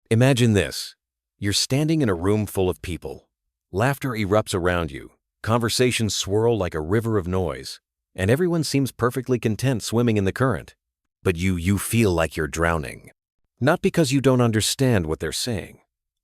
Imagine this. You're standing in a room full of people. Laughter erupts around you. Conversations swirl like a river of noise, and everyone seems perfectly content swimming in the current. But you feel like you're drowning. Not because you don't understand what they're saying,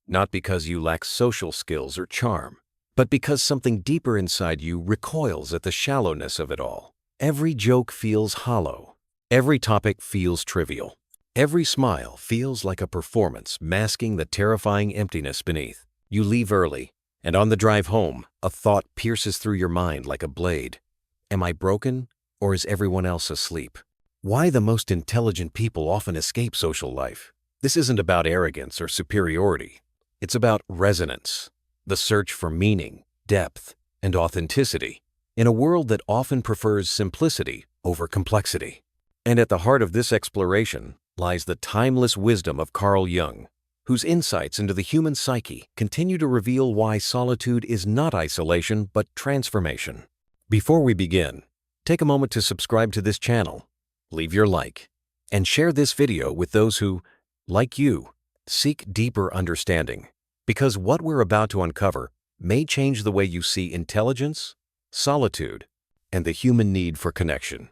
not because you lack social skills or charm, but because something deeper inside you recoils at the shallowness of it all. Every joke feels hollow. Every topic feels trivial. Every smile feels like a performance masking the terrifying emptiness beneath. You leave early, and on the drive home, a thought pierces through your mind like a blade. Am I broken, or is everyone else asleep? Why the most intelligent people often escape social life. This isn't about arrogance or superiority. It's about resonance, the search for meaning, depth, and authenticity in a world that often prefers simplicity over complexity. And at the heart of this exploration lies the timeless wisdom of Carl Jung, whose insights into the human psyche continue to reveal why solitude is not isolation but transformation. Before we begin, take a moment to subscribe to this channel, leave your like, and share this video with those who, like you, seek deeper understanding, because what we're about to uncover may change the way you see intelligence, solitude, and the human need for connection.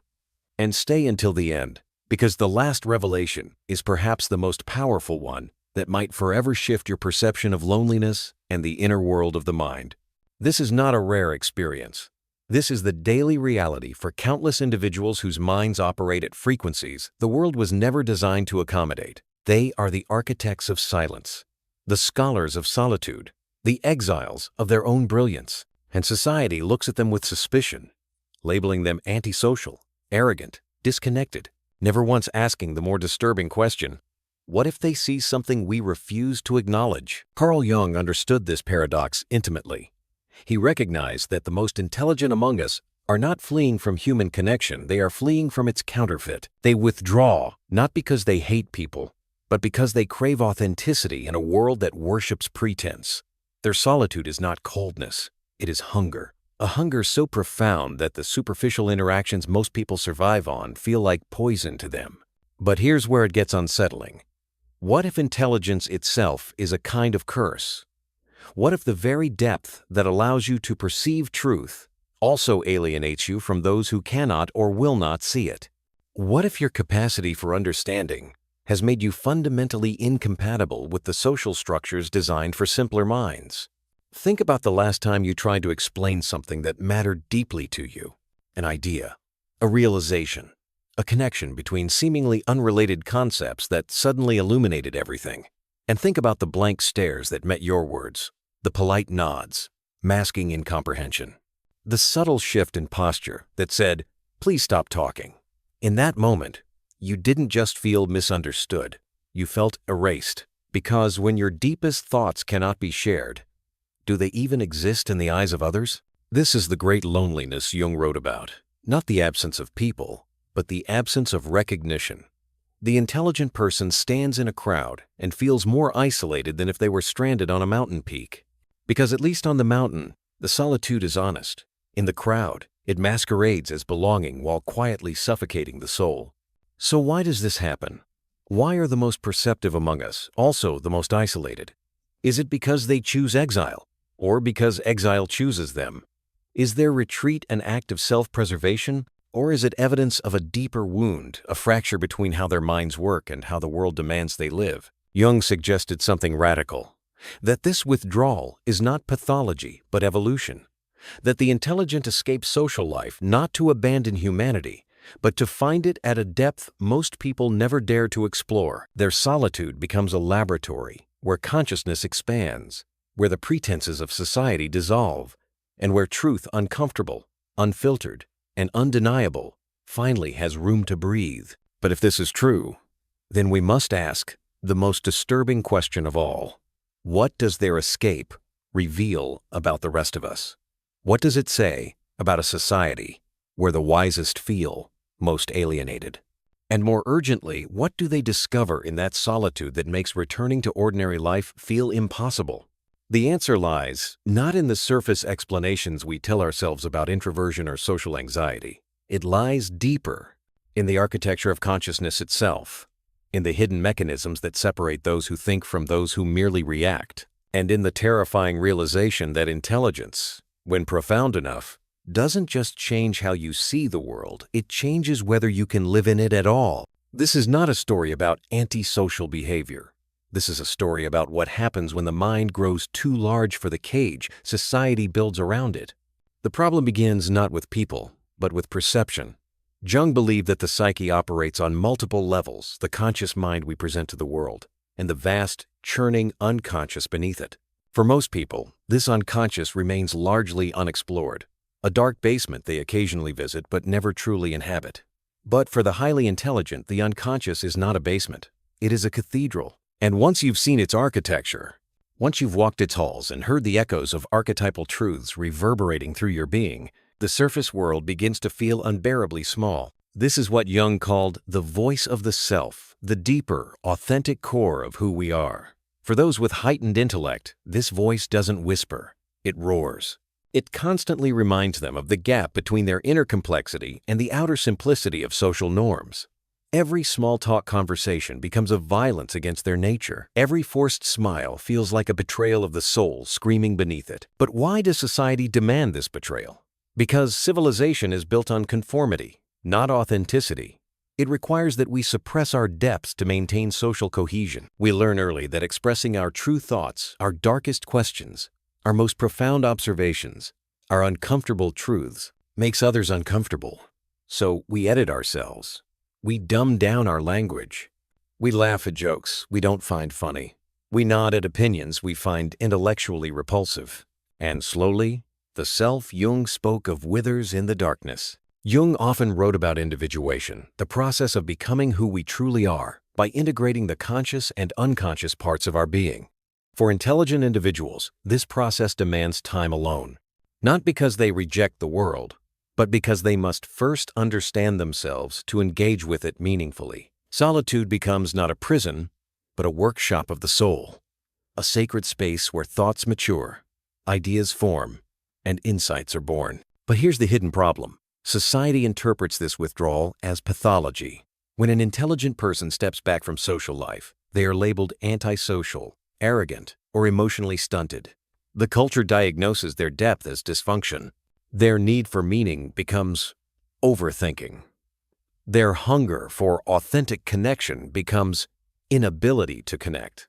And stay until the end, because the last revelation is perhaps the most powerful one that might forever shift your perception of loneliness and the inner world of the mind. This is not a rare experience. This is the daily reality for countless individuals whose minds operate at frequencies the world was never designed to accommodate. They are the architects of silence, the scholars of solitude, the exiles of their own brilliance, and society looks at them with suspicion, labeling them antisocial, arrogant, disconnected, never once asking the more disturbing question, what if they see something we refuse to acknowledge? Carl Jung understood this paradox intimately. He recognized that the most intelligent among us are not fleeing from human connection, they are fleeing from its counterfeit. They withdraw, not because they hate people, but because they crave authenticity in a world that worships pretense. Their solitude is not coldness, it is hunger. A hunger so profound that the superficial interactions most people survive on feel like poison to them. But here's where it gets unsettling. What if intelligence itself is a kind of curse? What if the very depth that allows you to perceive truth also alienates you from those who cannot or will not see it? What if your capacity for understanding has made you fundamentally incompatible with the social structures designed for simpler minds? Think about the last time you tried to explain something that mattered deeply to you. An idea, a realization, a connection between seemingly unrelated concepts that suddenly illuminated everything. And think about the blank stares that met your words, the polite nods, masking incomprehension, the subtle shift in posture that said, "Please stop talking." In that moment, you didn't just feel misunderstood, you felt erased, because when your deepest thoughts cannot be shared, do they even exist in the eyes of others? This is the great loneliness Jung wrote about, not the absence of people, but the absence of recognition. The intelligent person stands in a crowd and feels more isolated than if they were stranded on a mountain peak. Because at least on the mountain, the solitude is honest. In the crowd, it masquerades as belonging while quietly suffocating the soul. So why does this happen? Why are the most perceptive among us also the most isolated? Is it because they choose exile, or because exile chooses them? Is their retreat an act of self-preservation, or is it evidence of a deeper wound, a fracture between how their minds work and how the world demands they live? Jung suggested something radical, that this withdrawal is not pathology but evolution, that the intelligent escape social life not to abandon humanity, but to find it at a depth most people never dare to explore. Their solitude becomes a laboratory where consciousness expands, where the pretenses of society dissolve, and where truth uncomfortable, unfiltered, and undeniable finally has room to breathe. But if this is true, then we must ask the most disturbing question of all. What does their escape reveal about the rest of us? What does it say about a society where the wisest feel most alienated? And more urgently, what do they discover in that solitude that makes returning to ordinary life feel impossible? The answer lies not in the surface explanations we tell ourselves about introversion or social anxiety. It lies deeper in the architecture of consciousness itself. in the hidden mechanisms that separate those who think from those who merely react, and in the terrifying realization that intelligence, when profound enough, doesn't just change how you see the world, it changes whether you can live in it at all. This is not a story about antisocial behavior. This is a story about what happens when the mind grows too large for the cage society builds around it. The problem begins not with people, but with perception. Jung believed that the psyche operates on multiple levels, the conscious mind we present to the world, and the vast, churning unconscious beneath it. For most people, this unconscious remains largely unexplored, a dark basement they occasionally visit but never truly inhabit. But for the highly intelligent, the unconscious is not a basement. It is a cathedral. And once you've seen its architecture, once you've walked its halls and heard the echoes of archetypal truths reverberating through your being, the surface world begins to feel unbearably small. This is what Jung called the voice of the self, the deeper, authentic core of who we are. For those with heightened intellect, this voice doesn't whisper, it roars. It constantly reminds them of the gap between their inner complexity and the outer simplicity of social norms. Every small-talk conversation becomes a violence against their nature. Every forced smile feels like a betrayal of the soul screaming beneath it. But why does society demand this betrayal? Because civilization is built on conformity, not authenticity. It requires that we suppress our depths to maintain social cohesion. We learn early that expressing our true thoughts, our darkest questions, our most profound observations, our uncomfortable truths, makes others uncomfortable. So we edit ourselves. We dumb down our language. We laugh at jokes we don't find funny. We nod at opinions we find intellectually repulsive. And slowly, the self Jung spoke of withers in the darkness. Jung often wrote about individuation, the process of becoming who we truly are, by integrating the conscious and unconscious parts of our being. For intelligent individuals, this process demands time alone, not because they reject the world, but because they must first understand themselves to engage with it meaningfully. Solitude becomes not a prison, but a workshop of the soul, a sacred space where thoughts mature, ideas form, and insights are born. But here's the hidden problem. Society interprets this withdrawal as pathology. When an intelligent person steps back from social life, they are labeled antisocial, arrogant, or emotionally stunted. The culture diagnoses their depth as dysfunction. Their need for meaning becomes overthinking. Their hunger for authentic connection becomes inability to connect.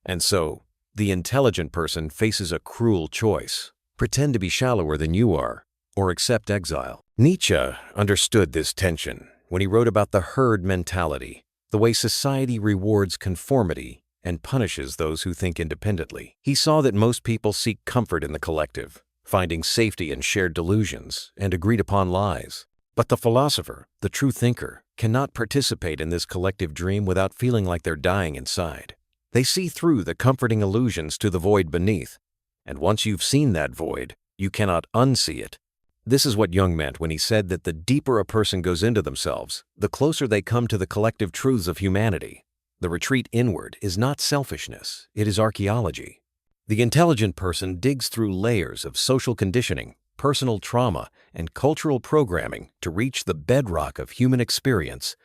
And so, the intelligent person faces a cruel choice: pretend to be shallower than you are, or accept exile. Nietzsche understood this tension when he wrote about the herd mentality, the way society rewards conformity and punishes those who think independently. He saw that most people seek comfort in the collective, finding safety in shared delusions and agreed-upon lies. But the philosopher, the true thinker, cannot participate in this collective dream without feeling like they're dying inside. They see through the comforting illusions to the void beneath, and once you've seen that void, you cannot unsee it. This is what Jung meant when he said that the deeper a person goes into themselves, the closer they come to the collective truths of humanity. The retreat inward is not selfishness, it is archaeology. The intelligent person digs through layers of social conditioning, personal trauma, and cultural programming to reach the bedrock of human experience.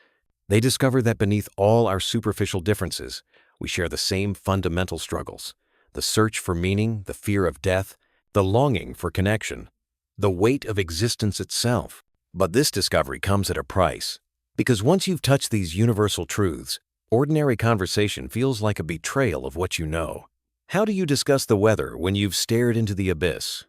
They discover that beneath all our superficial differences, we share the same fundamental struggles: the search for meaning, the fear of death, the longing for connection, the weight of existence itself. But this discovery comes at a price, because once you've touched these universal truths, ordinary conversation feels like a betrayal of what you know. How do you discuss the weather when you've stared into the abyss?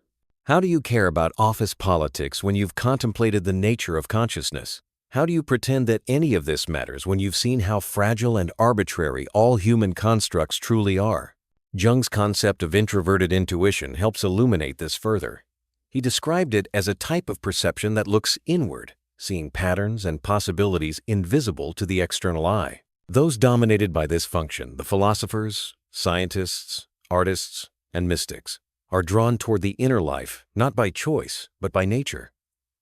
How do you care about office politics when you've contemplated the nature of consciousness? How do you pretend that any of this matters when you've seen how fragile and arbitrary all human constructs truly are? Jung's concept of introverted intuition helps illuminate this further. He described it as a type of perception that looks inward, seeing patterns and possibilities invisible to the external eye. Those dominated by this function, the philosophers, scientists, artists, and mystics, are drawn toward the inner life not by choice, but by nature.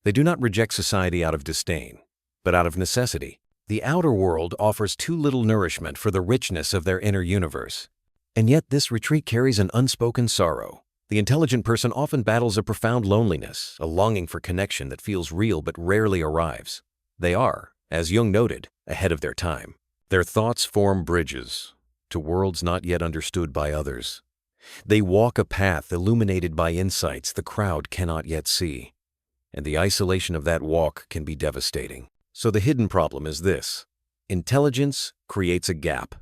They do not reject society out of disdain, but out of necessity. The outer world offers too little nourishment for the richness of their inner universe. And yet this retreat carries an unspoken sorrow. The intelligent person often battles a profound loneliness, a longing for connection that feels real but rarely arrives. They are, as Jung noted, ahead of their time. Their thoughts form bridges to worlds not yet understood by others. They walk a path illuminated by insights the crowd cannot yet see, and the isolation of that walk can be devastating. So the hidden problem is this: intelligence creates a gap,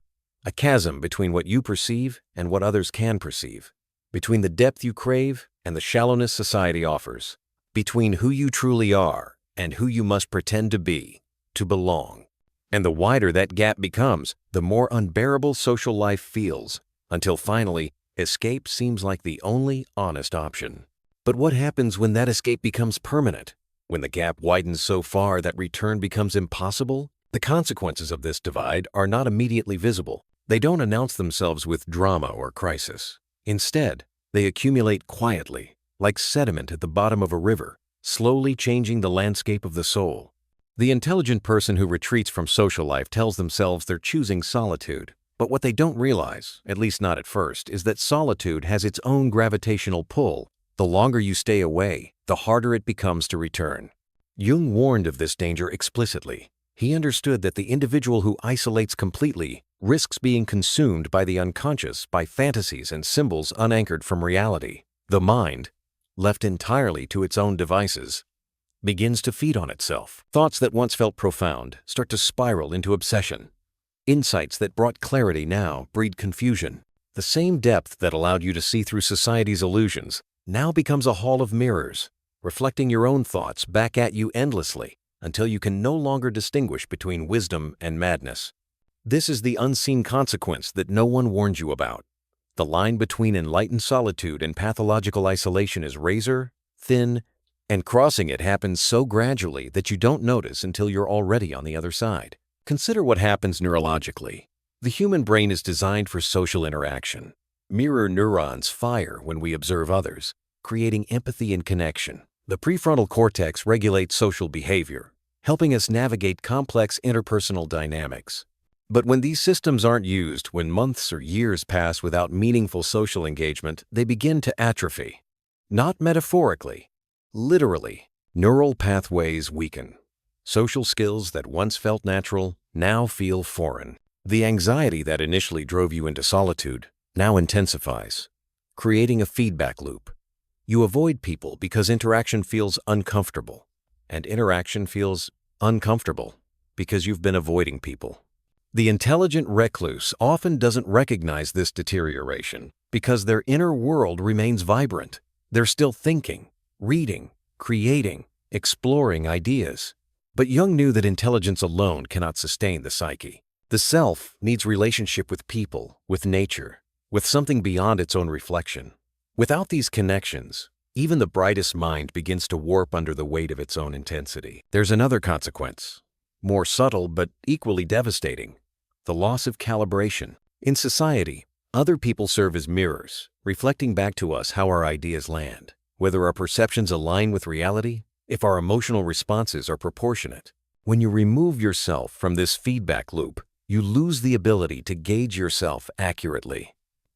a chasm between what you perceive and what others can perceive, between the depth you crave and the shallowness society offers, between who you truly are and who you must pretend to be, to belong. And the wider that gap becomes, the more unbearable social life feels, until finally, escape seems like the only honest option. But what happens when that escape becomes permanent? When the gap widens so far that return becomes impossible? The consequences of this divide are not immediately visible. They don't announce themselves with drama or crisis. Instead, they accumulate quietly, like sediment at the bottom of a river, slowly changing the landscape of the soul. The intelligent person who retreats from social life tells themselves they're choosing solitude. But what they don't realize, at least not at first, is that solitude has its own gravitational pull. The longer you stay away, the harder it becomes to return. Jung warned of this danger explicitly. He understood that the individual who isolates completely risks being consumed by the unconscious, by fantasies and symbols unanchored from reality. The mind, left entirely to its own devices, begins to feed on itself. Thoughts that once felt profound start to spiral into obsession. Insights that brought clarity now breed confusion. The same depth that allowed you to see through society's illusions now becomes a hall of mirrors, reflecting your own thoughts back at you endlessly until you can no longer distinguish between wisdom and madness. This is the unseen consequence that no one warned you about. The line between enlightened solitude and pathological isolation is razor thin, and crossing it happens so gradually that you don't notice until you're already on the other side. Consider what happens neurologically. The human brain is designed for social interaction. Mirror neurons fire when we observe others, creating empathy and connection. The prefrontal cortex regulates social behavior, helping us navigate complex interpersonal dynamics. But when these systems aren't used, when months or years pass without meaningful social engagement, they begin to atrophy. Not metaphorically, literally. Neural pathways weaken. Social skills that once felt natural now feel foreign. The anxiety that initially drove you into solitude now intensifies, creating a feedback loop. You avoid people because interaction feels uncomfortable, and interaction feels uncomfortable because you've been avoiding people. The intelligent recluse often doesn't recognize this deterioration because their inner world remains vibrant. They're still thinking, reading, creating, exploring ideas. But Jung knew that intelligence alone cannot sustain the psyche. The self needs relationship with people, with nature, with something beyond its own reflection. Without these connections, even the brightest mind begins to warp under the weight of its own intensity. There's another consequence, more subtle but equally devastating: the loss of calibration. In society, other people serve as mirrors, reflecting back to us how our ideas land, whether our perceptions align with reality, if our emotional responses are proportionate. When you remove yourself from this feedback loop, you lose the ability to gauge yourself accurately.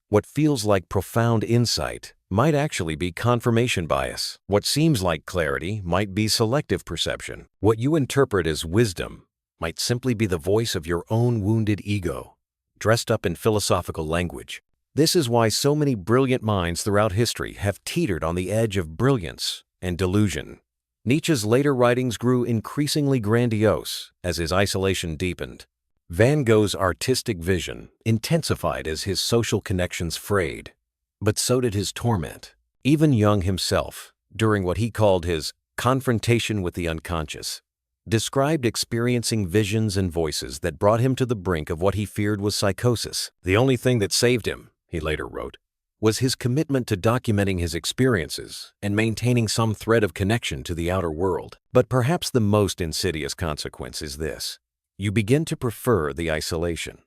What feels like profound insight might actually be confirmation bias. What seems like clarity might be selective perception. What you interpret as wisdom might simply be the voice of your own wounded ego, dressed up in philosophical language. This is why so many brilliant minds throughout history have teetered on the edge of brilliance and delusion. Nietzsche's later writings grew increasingly grandiose as his isolation deepened. Van Gogh's artistic vision intensified as his social connections frayed, but so did his torment. Even Jung himself, during what he called his confrontation with the unconscious, described experiencing visions and voices that brought him to the brink of what he feared was psychosis. The only thing that saved him, he later wrote, was his commitment to documenting his experiences and maintaining some thread of connection to the outer world. But perhaps the most insidious consequence is this: you begin to prefer the isolation.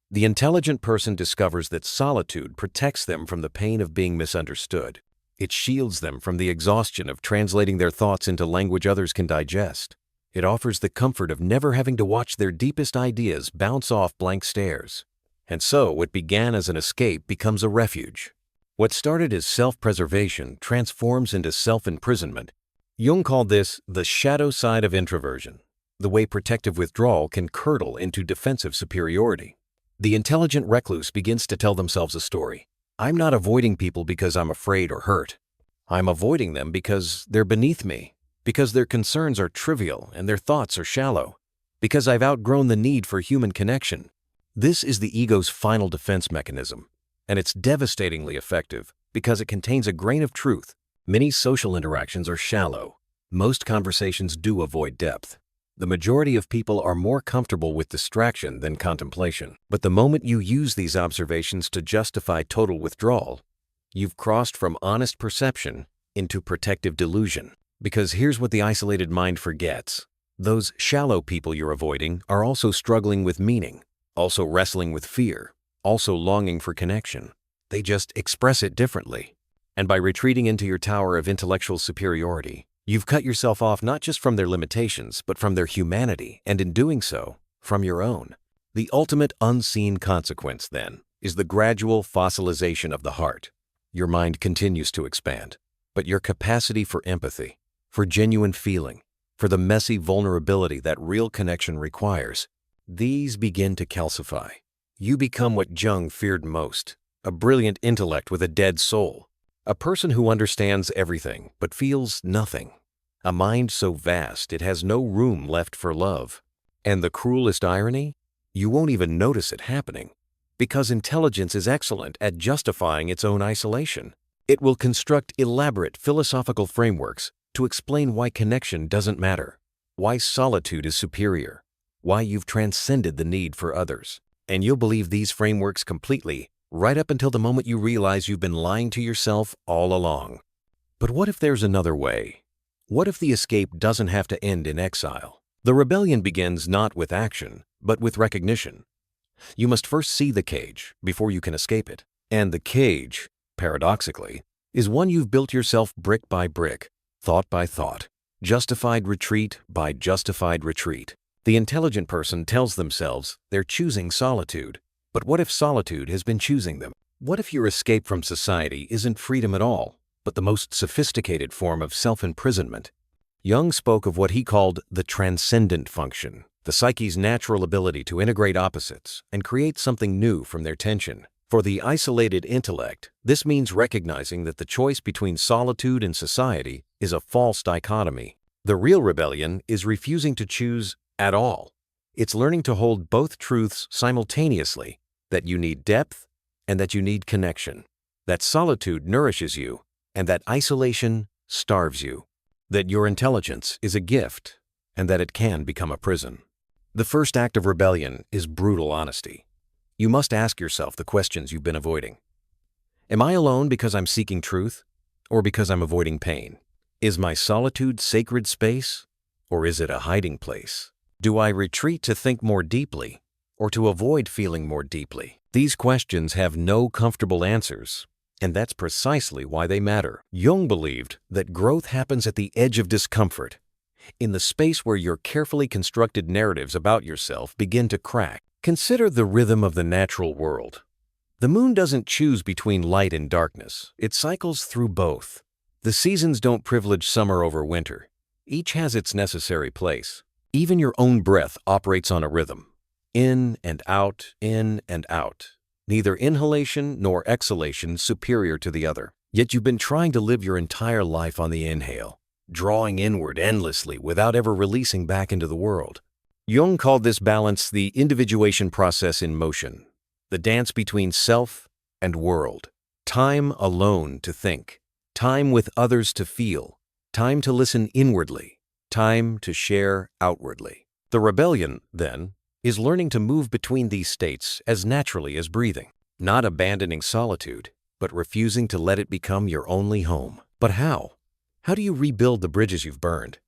The intelligent person discovers that solitude protects them from the pain of being misunderstood. It shields them from the exhaustion of translating their thoughts into language others can digest. It offers the comfort of never having to watch their deepest ideas bounce off blank stares. And so what began as an escape becomes a refuge. What started as self-preservation transforms into self-imprisonment. Jung called this the shadow side of introversion, the way protective withdrawal can curdle into defensive superiority. The intelligent recluse begins to tell themselves a story. I'm not avoiding people because I'm afraid or hurt. I'm avoiding them because they're beneath me, because their concerns are trivial and their thoughts are shallow, because I've outgrown the need for human connection. This is the ego's final defense mechanism, and it's devastatingly effective because it contains a grain of truth. Many social interactions are shallow. Most conversations do avoid depth. The majority of people are more comfortable with distraction than contemplation. But the moment you use these observations to justify total withdrawal, you've crossed from honest perception into protective delusion. Because here's what the isolated mind forgets. Those shallow people you're avoiding are also struggling with meaning, also wrestling with fear, also longing for connection. They just express it differently. And by retreating into your tower of intellectual superiority, you've cut yourself off not just from their limitations, but from their humanity, and in doing so, from your own. The ultimate unseen consequence, then, is the gradual fossilization of the heart. Your mind continues to expand, but your capacity for empathy, for genuine feeling, for the messy vulnerability that real connection requires, these begin to calcify. You become what Jung feared most, a brilliant intellect with a dead soul, a person who understands everything but feels nothing, a mind so vast it has no room left for love. And the cruelest irony? You won't even notice it happening, because intelligence is excellent at justifying its own isolation. It will construct elaborate philosophical frameworks to explain why connection doesn't matter, why solitude is superior, why you've transcended the need for others. And you'll believe these frameworks completely, right up until the moment you realize you've been lying to yourself all along. But what if there's another way? What if the escape doesn't have to end in exile? The rebellion begins not with action, but with recognition. You must first see the cage before you can escape it. And the cage, paradoxically, is one you've built yourself brick by brick, thought by thought, justified retreat by justified retreat. The intelligent person tells themselves they're choosing solitude. But what if solitude has been choosing them? What if your escape from society isn't freedom at all, but the most sophisticated form of self-imprisonment? Jung spoke of what he called the transcendent function, the psyche's natural ability to integrate opposites and create something new from their tension. For the isolated intellect, this means recognizing that the choice between solitude and society is a false dichotomy. The real rebellion is refusing to choose at all. It's learning to hold both truths simultaneously, that you need depth and that you need connection, that solitude nourishes you and that isolation starves you, that your intelligence is a gift and that it can become a prison. The first act of rebellion is brutal honesty. You must ask yourself the questions you've been avoiding. Am I alone because I'm seeking truth, or because I'm avoiding pain? Is my solitude sacred space, or is it a hiding place? Do I retreat to think more deeply, or to avoid feeling more deeply? These questions have no comfortable answers, and that's precisely why they matter. Jung believed that growth happens at the edge of discomfort, in the space where your carefully constructed narratives about yourself begin to crack. Consider the rhythm of the natural world. The moon doesn't choose between light and darkness. It cycles through both. The seasons don't privilege summer over winter. Each has its necessary place. Even your own breath operates on a rhythm. In and out, neither inhalation nor exhalation superior to the other. Yet you've been trying to live your entire life on the inhale, drawing inward endlessly without ever releasing back into the world. Jung called this balance the individuation process in motion, the dance between self and world. Time alone to think, time with others to feel, time to listen inwardly, time to share outwardly. The rebellion, then, is learning to move between these states as naturally as breathing, not abandoning solitude, but refusing to let it become your only home. But how? How do you rebuild the bridges you've burned?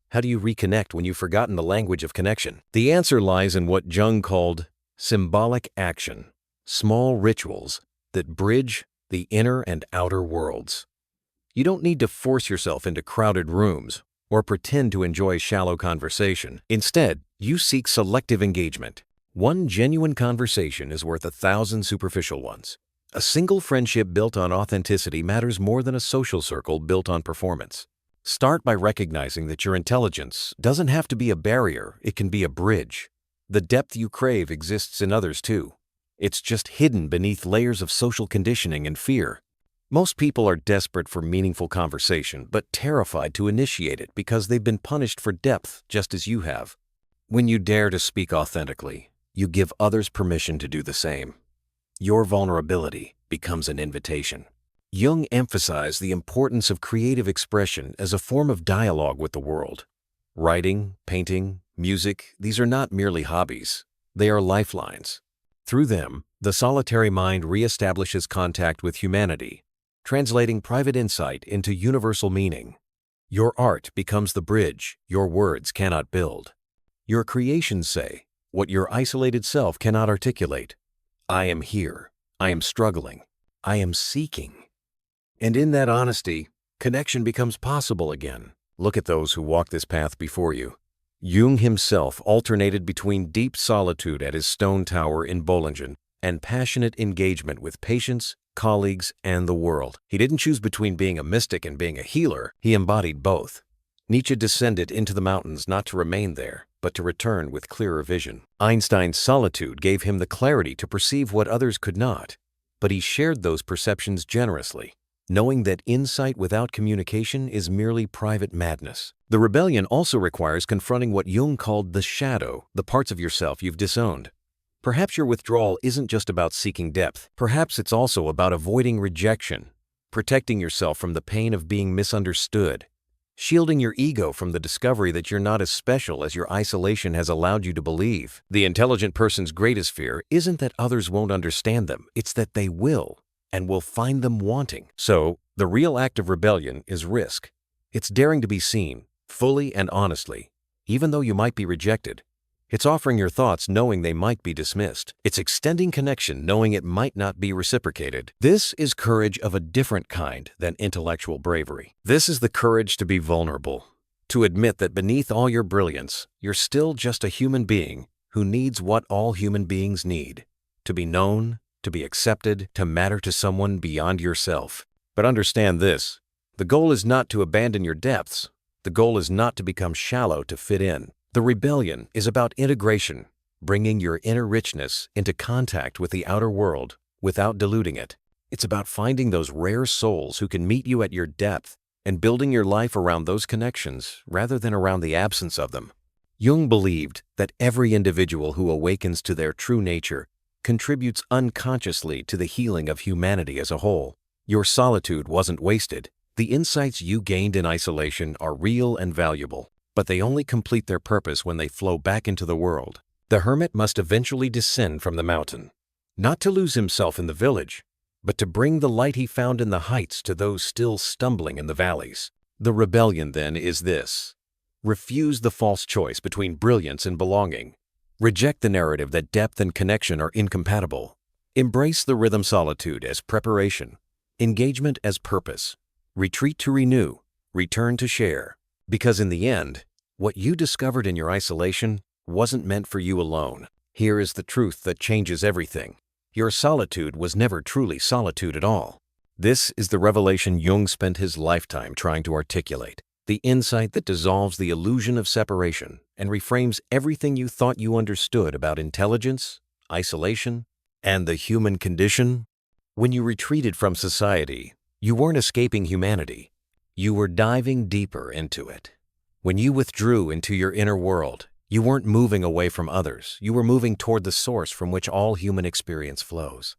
How do you reconnect when you've forgotten the language of connection? The answer lies in what Jung called symbolic action, small rituals that bridge the inner and outer worlds. You don't need to force yourself into crowded rooms or pretend to enjoy shallow conversation. Instead, you seek selective engagement. One genuine conversation is worth 1,000 superficial ones. A single friendship built on authenticity matters more than a social circle built on performance. Start by recognizing that your intelligence doesn't have to be a barrier, it can be a bridge. The depth you crave exists in others too. It's just hidden beneath layers of social conditioning and fear. Most people are desperate for meaningful conversation, but terrified to initiate it because they've been punished for depth just as you have. When you dare to speak authentically, you give others permission to do the same. Your vulnerability becomes an invitation. Jung emphasized the importance of creative expression as a form of dialogue with the world. Writing, painting, music, these are not merely hobbies. They are lifelines. Through them, the solitary mind reestablishes contact with humanity, translating private insight into universal meaning. Your art becomes the bridge your words cannot build. Your creations say what your isolated self cannot articulate. I am here. I am struggling. I am seeking. And in that honesty, connection becomes possible again. Look at those who walk this path before you. Jung himself alternated between deep solitude at his stone tower in Bollingen and passionate engagement with patients, colleagues, and the world. He didn't choose between being a mystic and being a healer. He embodied both. Nietzsche descended into the mountains not to remain there, but to return with clearer vision. Einstein's solitude gave him the clarity to perceive what others could not, but he shared those perceptions generously, knowing that insight without communication is merely private madness. The rebellion also requires confronting what Jung called the shadow, the parts of yourself you've disowned. Perhaps your withdrawal isn't just about seeking depth. Perhaps it's also about avoiding rejection, protecting yourself from the pain of being misunderstood, shielding your ego from the discovery that you're not as special as your isolation has allowed you to believe. The intelligent person's greatest fear isn't that others won't understand them, it's that they will, and will find them wanting. So, the real act of rebellion is risk. It's daring to be seen, fully and honestly, even though you might be rejected. It's offering your thoughts knowing they might be dismissed. It's extending connection knowing it might not be reciprocated. This is courage of a different kind than intellectual bravery. This is the courage to be vulnerable, to admit that beneath all your brilliance, you're still just a human being who needs what all human beings need: to be known, to be accepted, to matter to someone beyond yourself. But understand this: the goal is not to abandon your depths. The goal is not to become shallow to fit in. The rebellion is about integration, bringing your inner richness into contact with the outer world without diluting it. It's about finding those rare souls who can meet you at your depth and building your life around those connections rather than around the absence of them. Jung believed that every individual who awakens to their true nature contributes unconsciously to the healing of humanity as a whole. Your solitude wasn't wasted. The insights you gained in isolation are real and valuable, but they only complete their purpose when they flow back into the world. The hermit must eventually descend from the mountain, not to lose himself in the village, but to bring the light he found in the heights to those still stumbling in the valleys. The rebellion, then, is this: refuse the false choice between brilliance and belonging. Reject the narrative that depth and connection are incompatible. Embrace the rhythm solitude as preparation, engagement as purpose, retreat to renew, return to share. Because in the end, what you discovered in your isolation wasn't meant for you alone. Here is the truth that changes everything: your solitude was never truly solitude at all. This is the revelation Jung spent his lifetime trying to articulate, the insight that dissolves the illusion of separation and reframes everything you thought you understood about intelligence, isolation, and the human condition. When you retreated from society, you weren't escaping humanity. You were diving deeper into it. When you withdrew into your inner world, you weren't moving away from others. You were moving toward the source from which all human experience flows.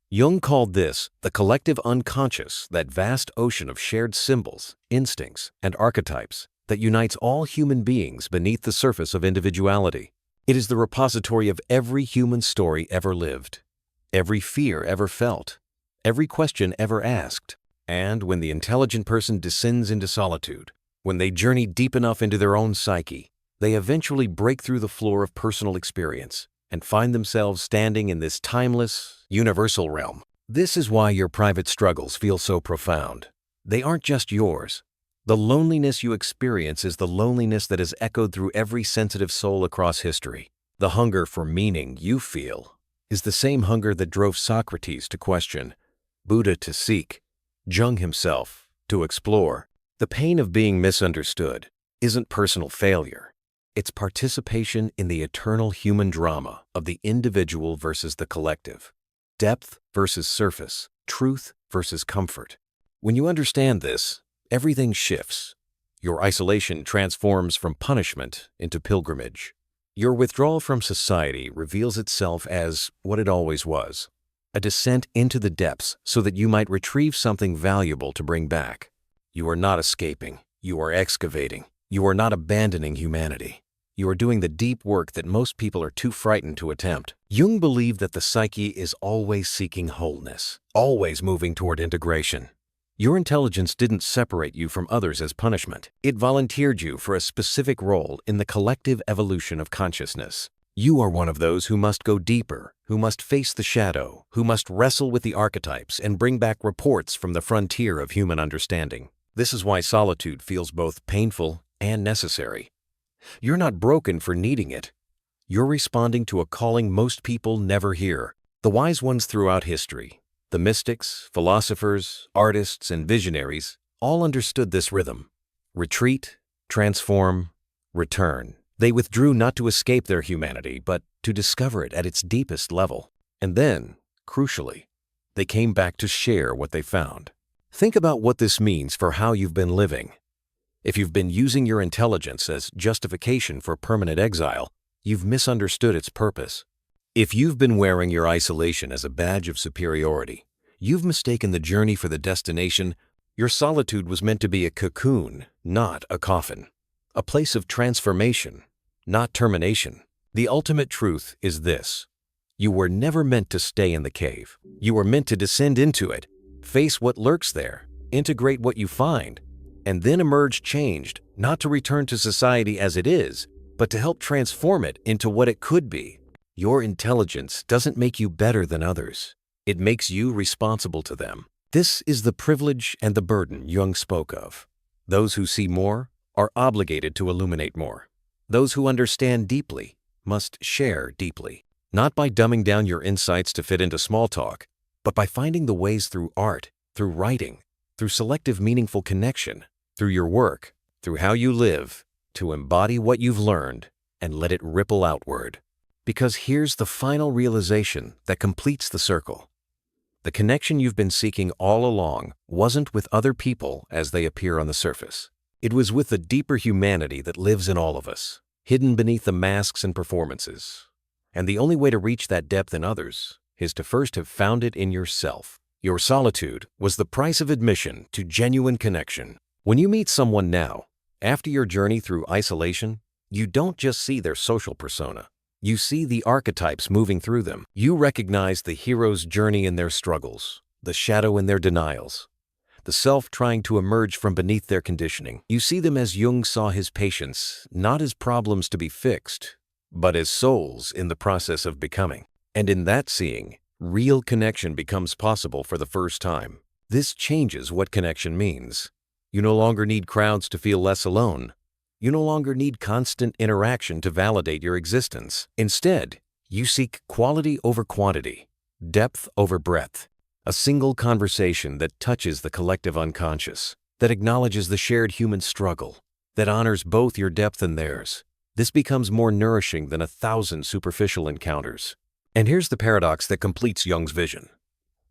Jung called this the collective unconscious, that vast ocean of shared symbols, instincts, and archetypes that unites all human beings beneath the surface of individuality. It is the repository of every human story ever lived, every fear ever felt, every question ever asked. And when the intelligent person descends into solitude, when they journey deep enough into their own psyche, they eventually break through the floor of personal experience and find themselves standing in this timeless, universal realm. This is why your private struggles feel so profound. They aren't just yours. The loneliness you experience is the loneliness that has echoed through every sensitive soul across history. The hunger for meaning you feel is the same hunger that drove Socrates to question, Buddha to seek, Jung himself to explore. The pain of being misunderstood isn't personal failure. It's participation in the eternal human drama of the individual versus the collective, depth versus surface, truth versus comfort. When you understand this, everything shifts. Your isolation transforms from punishment into pilgrimage. Your withdrawal from society reveals itself as what it always was, a descent into the depths so that you might retrieve something valuable to bring back. You are not escaping. You are excavating. You are not abandoning humanity. You are doing the deep work that most people are too frightened to attempt. Jung believed that the psyche is always seeking wholeness, always moving toward integration. Your intelligence didn't separate you from others as punishment. It volunteered you for a specific role in the collective evolution of consciousness. You are one of those who must go deeper, who must face the shadow, who must wrestle with the archetypes and bring back reports from the frontier of human understanding. This is why solitude feels both painful and necessary. You're not broken for needing it. You're responding to a calling most people never hear. The wise ones throughout history, the mystics, philosophers, artists, and visionaries, all understood this rhythm. Retreat, transform, return. They withdrew not to escape their humanity, but to discover it at its deepest level. And then, crucially, they came back to share what they found. Think about what this means for how you've been living. If you've been using your intelligence as justification for permanent exile, you've misunderstood its purpose. If you've been wearing your isolation as a badge of superiority, you've mistaken the journey for the destination. Your solitude was meant to be a cocoon, not a coffin. A place of transformation, not termination. The ultimate truth is this: you were never meant to stay in the cave. You were meant to descend into it, face what lurks there, integrate what you find, and then emerge changed, not to return to society as it is, but to help transform it into what it could be. Your intelligence doesn't make you better than others. It makes you responsible to them. This is the privilege and the burden Jung spoke of. Those who see more are obligated to illuminate more. Those who understand deeply must share deeply, not by dumbing down your insights to fit into small talk, but by finding the ways through art, through writing, through selective meaningful connection, through your work, through how you live, to embody what you've learned and let it ripple outward. Because here's the final realization that completes the circle. The connection you've been seeking all along wasn't with other people as they appear on the surface. It was with the deeper humanity that lives in all of us, hidden beneath the masks and performances. And the only way to reach that depth in others is to first have found it in yourself. Your solitude was the price of admission to genuine connection. When you meet someone now, after your journey through isolation, you don't just see their social persona. You see the archetypes moving through them. You recognize the hero's journey in their struggles, the shadow in their denials, the self trying to emerge from beneath their conditioning. You see them as Jung saw his patients, not as problems to be fixed, but as souls in the process of becoming. And in that seeing, real connection becomes possible for the first time. This changes what connection means. You no longer need crowds to feel less alone. You no longer need constant interaction to validate your existence. Instead, you seek quality over quantity, depth over breadth, a single conversation that touches the collective unconscious, that acknowledges the shared human struggle, that honors both your depth and theirs. This becomes more nourishing than 1,000 superficial encounters. And here's the paradox that completes Jung's vision.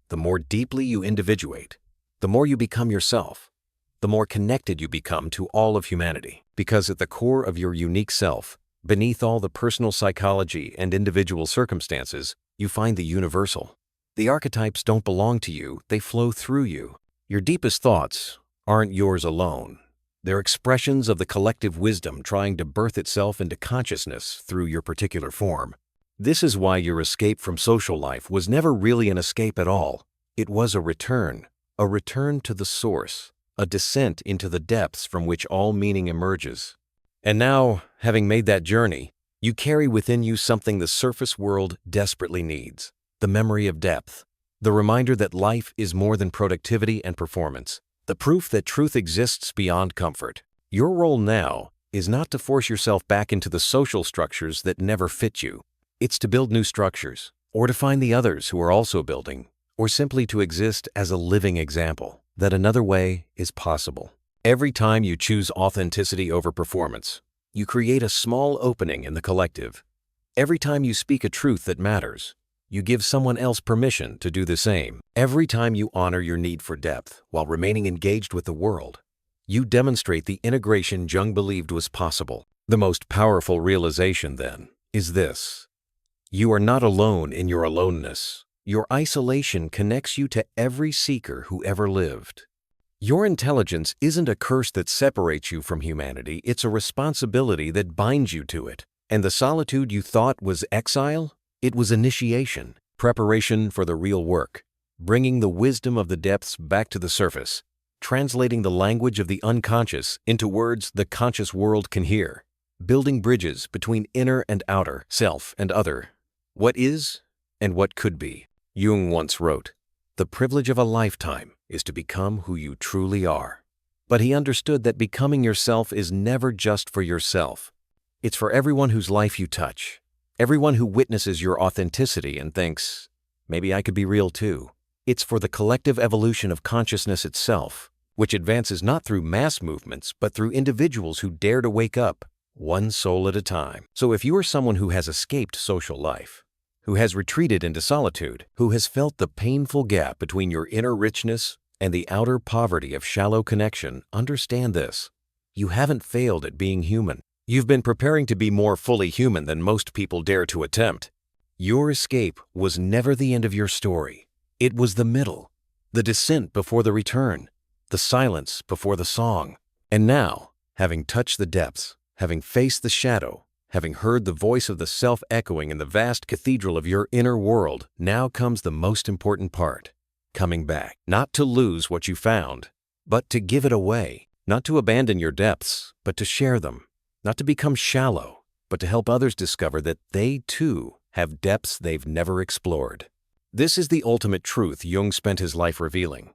The more deeply you individuate, the more you become yourself, the more connected you become to all of humanity. Because at the core of your unique self, beneath all the personal psychology and individual circumstances, you find the universal. The archetypes don't belong to you, they flow through you. Your deepest thoughts aren't yours alone. They're expressions of the collective wisdom trying to birth itself into consciousness through your particular form. This is why your escape from social life was never really an escape at all. It was a return to the source, a descent into the depths from which all meaning emerges. And now, having made that journey, you carry within you something the surface world desperately needs: the memory of depth, the reminder that life is more than productivity and performance, the proof that truth exists beyond comfort. Your role now is not to force yourself back into the social structures that never fit you. It's to build new structures, or to find the others who are also building, or simply to exist as a living example that another way is possible. Every time you choose authenticity over performance, you create a small opening in the collective. Every time you speak a truth that matters, you give someone else permission to do the same. Every time you honor your need for depth while remaining engaged with the world, you demonstrate the integration Jung believed was possible. The most powerful realization, then, is this: you are not alone in your aloneness. Your isolation connects you to every seeker who ever lived. Your intelligence isn't a curse that separates you from humanity, it's a responsibility that binds you to it. And the solitude you thought was exile, it was initiation, preparation for the real work, bringing the wisdom of the depths back to the surface, translating the language of the unconscious into words the conscious world can hear, building bridges between inner and outer, self and other, what is and what could be. Jung once wrote, "The privilege of a lifetime is to become who you truly are." But he understood that becoming yourself is never just for yourself. It's for everyone whose life you touch, everyone who witnesses your authenticity and thinks, maybe I could be real too. It's for the collective evolution of consciousness itself, which advances not through mass movements, but through individuals who dare to wake up, one soul at a time. So if you are someone who has escaped social life, who has retreated into solitude, who has felt the painful gap between your inner richness and the outer poverty of shallow connection, understand this: you haven't failed at being human. You've been preparing to be more fully human than most people dare to attempt. Your escape was never the end of your story. It was the middle, the descent before the return, the silence before the song. And now, having touched the depths, having faced the shadow, having heard the voice of the self echoing in the vast cathedral of your inner world, now comes the most important part: coming back. Not to lose what you found, but to give it away. Not to abandon your depths, but to share them. Not to become shallow, but to help others discover that they too have depths they've never explored. This is the ultimate truth Jung spent his life revealing.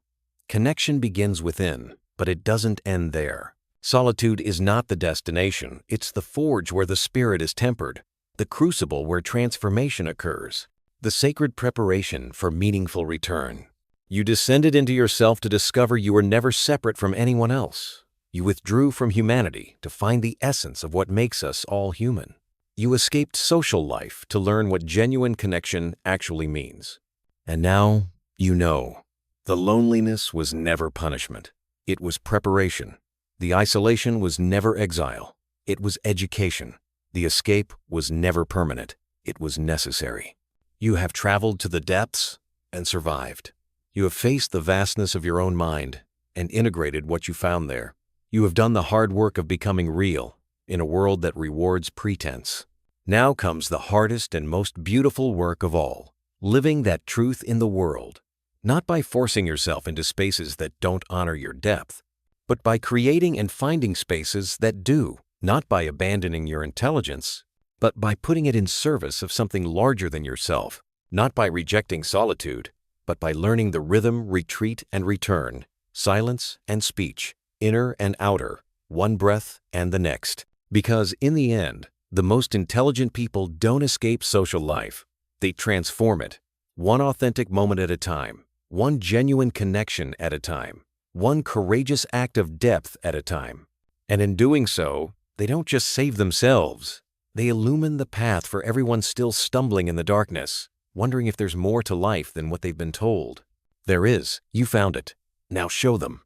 Connection begins within, but it doesn't end there. Solitude is not the destination, it's the forge where the spirit is tempered, the crucible where transformation occurs, the sacred preparation for meaningful return. You descended into yourself to discover you were never separate from anyone else. You withdrew from humanity to find the essence of what makes us all human. You escaped social life to learn what genuine connection actually means. And now you know. The loneliness was never punishment. It was preparation. The isolation was never exile. It was education. The escape was never permanent. It was necessary. You have traveled to the depths and survived. You have faced the vastness of your own mind and integrated what you found there. You have done the hard work of becoming real in a world that rewards pretense. Now comes the hardest and most beautiful work of all: living that truth in the world, not by forcing yourself into spaces that don't honor your depth, but by creating and finding spaces that do, not by abandoning your intelligence, but by putting it in service of something larger than yourself, not by rejecting solitude, but by learning the rhythm, retreat and return, silence and speech, inner and outer, one breath and the next. Because in the end, the most intelligent people don't escape social life. They transform it, one authentic moment at a time, one genuine connection at a time, one courageous act of depth at a time. And in doing so, they don't just save themselves. They illumine the path for everyone still stumbling in the darkness, wondering if there's more to life than what they've been told. There is. You found it. Now show them.